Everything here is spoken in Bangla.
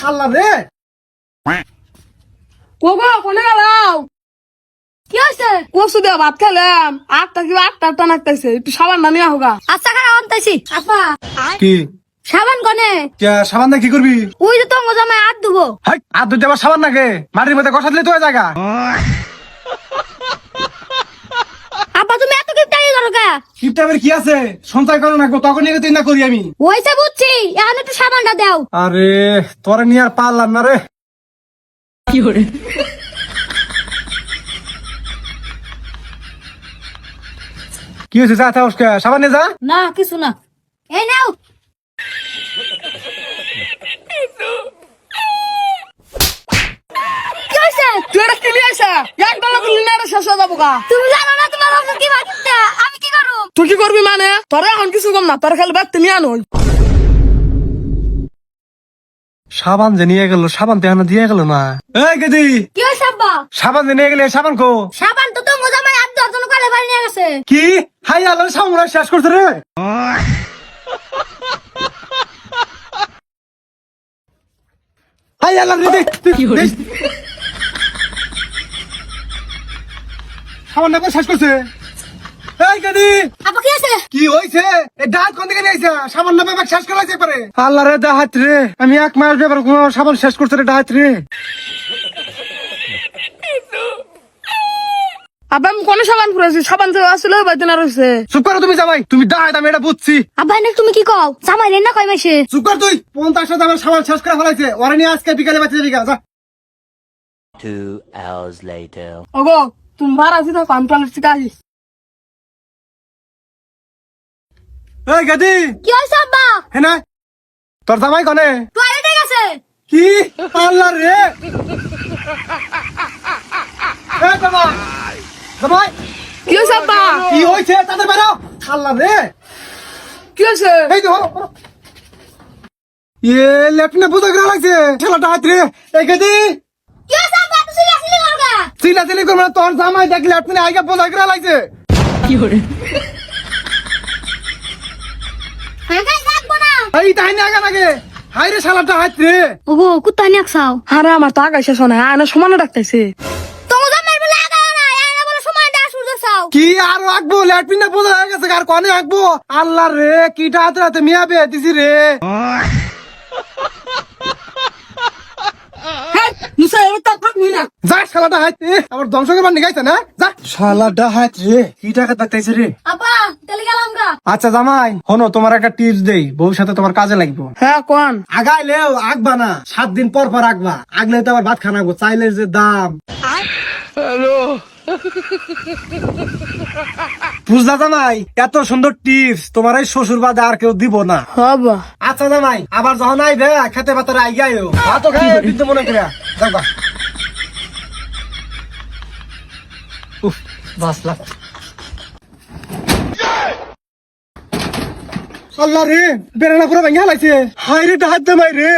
শালা রে কোগো কোনে গেলাও? কি হয়েছে? কসু দিয়ে ভাত খেলাম, আটটা নাকতেছে, একটু সাবান না নিয়ে হোগা। আচ্ছা খারাপ আনতেছি। আপা কি সাবান কনে? সাবান দিয়ে কি করবি? ওই যে তোমার জামাই হাত ধুবো। হাই আর দুইটা আবার সাবান নাকি মাটির মধ্যে কষা দিলে তো জায়গা। আপা তুমি এত কিপটাই করো কে? কিপটামের কি আছে, সঞ্চয় করো না তখন নিয়ে তুই না করি আমি। ওইসে বুঝছি, এখন একটু সাবানটা দাও। আরে তোরে নিয়ে আর পারলাম না রে। কি করে? কি হয়েছে, যা থাক সাবান নিয়ে যা। না কিছু না, এই নাও। কি হয়েছে? তুই এটা কি নিয়ে আসা? এক বেলা করলি না, এটা শেষ হয়ে যাবো গা। তুমি জানো না তোমার অবস্থা কি বাকিতে, আমি কি করব? তুই কি করবি মানে? তোরা এখন কিছু কম না, তোর খালি বাড়তে নিয়ে আনোই। সাবান যে নিয়ে গেল, সাবান তো এখনো দিয়ে গেল না। এই গেদি, কি হয়েছে আব্বা? সাবান যে নিয়ে গেলে সাবান কো? সাবান তো তোমার জামাই হাত ধোয়ার জন্য কালে বাড়ি নিয়ে গেছে। কি হাই আল্লাহ সাবান শেষ করছে রে। হাই আল্লাহ রে, সাবান না শেষ করছে। এই গেদি, আপা কি আছে? কি হয়েছে? এই ডাক কোন দিকে নিয়েছে? সাবান না ব্যাপার শেষ করা হয়েছে পারে। আল্লাহ রে ডাহাত রে, আমি এক মাস ব্যাপার কোন সাবান শেষ করছে রে ডাহাত রে। আবার আমি কোন সাবান করেছি? সাবান তো আসলে বাইতে না রয়েছে। চুপ করো তুমি জামাই, তুমি ডাহাত, আমি এটা বুঝছি। আব্বা এনে তুমি কি কও? জামাই রে না কয় মাসে? চুপ কর তুই, 50 আমার সাবান শেষ করে ফেলাইছে। ওরে নিয়ে আজকে বিকালে বাঁচতে যাবি যা। 2 hours later. ওগো তুমি ভাড়া আছি থাকো, আমি টয়লেট থেকে আসি। এই গেদি, কি হয়েছে আব্বা? হেনা তোর জামাই কনে? টয়লেটে গেছে। কি আল্লাহ রে। এই জামাই, জামাই কি হয়েছে আব্বা? কি হয়েছে তাদের বেরো। আল্লাহ রে, কি হয়েছে? এই তো লেফটিনে বোঝা গেলা লাগছে ছেলে ডাহাত রে। এই গেদি, কি হয়েছে আব্বা? তুই আসলি করগা? চিল্লাচিল্লি করবে না, তোর জামাই দেখলে লেফটিনে আইগা বোঝা গেলা লাগছে। কি করে? হাগাই থাকবো না। এই তাই না আগা লাগে। হাই রে শালা ডাহাত রে। ওগো কুত্তা নিয়ে খাও। আরে আমার তো আগাইছে শোনা, আয়না সমানে ডাকতেছে। তোমার জামাই বলে আগাও না, এরা বলে সময় দা সূর্য চাও। কি আর আঁকবো, লেফটিনে বোঝা হয়ে গেছে আর কনে আঁকবো। আল্লাহ রে, কি ডাহাত রাতে মিয়া বে দিছি রে। নিশ্চয় এবার তো থাকবি না। যা শালা ডাহাত রে, আমার ধ্বংস করবার নিগাইছে না। যা শালা ডাহাত রে, কি ডাকাত ডাকতেছে রে। আপা চলে গেলাম গা। আচ্ছা জামাই হনো, তোমার একটা টিপস দেই, ভবিষ্যতে তোমার কাজে লাগবে। হ্যাঁ কোন? আগাইলেও আঁকবা না, 7 দিন পর পর আঁকবা। আগলে তো আবার ভাত খানা গো, চাইলে যে দাম। বুঝলা জামাই, এত সুন্দর টিপস তোমার এই শ্বশুর বাদে আর কেউ দিব না। হবা আচ্ছা জামাই, আবার যখন আইবে খেতে পাতারে আইগাইও, ভাত খাই বিদ্যু মনে করে যাবা। উফ বাসলা। আল্লাহ রে, বেড়ানা পুরো ভেঙে হালাইছে। হাই রে ডাহাত জামাই রে।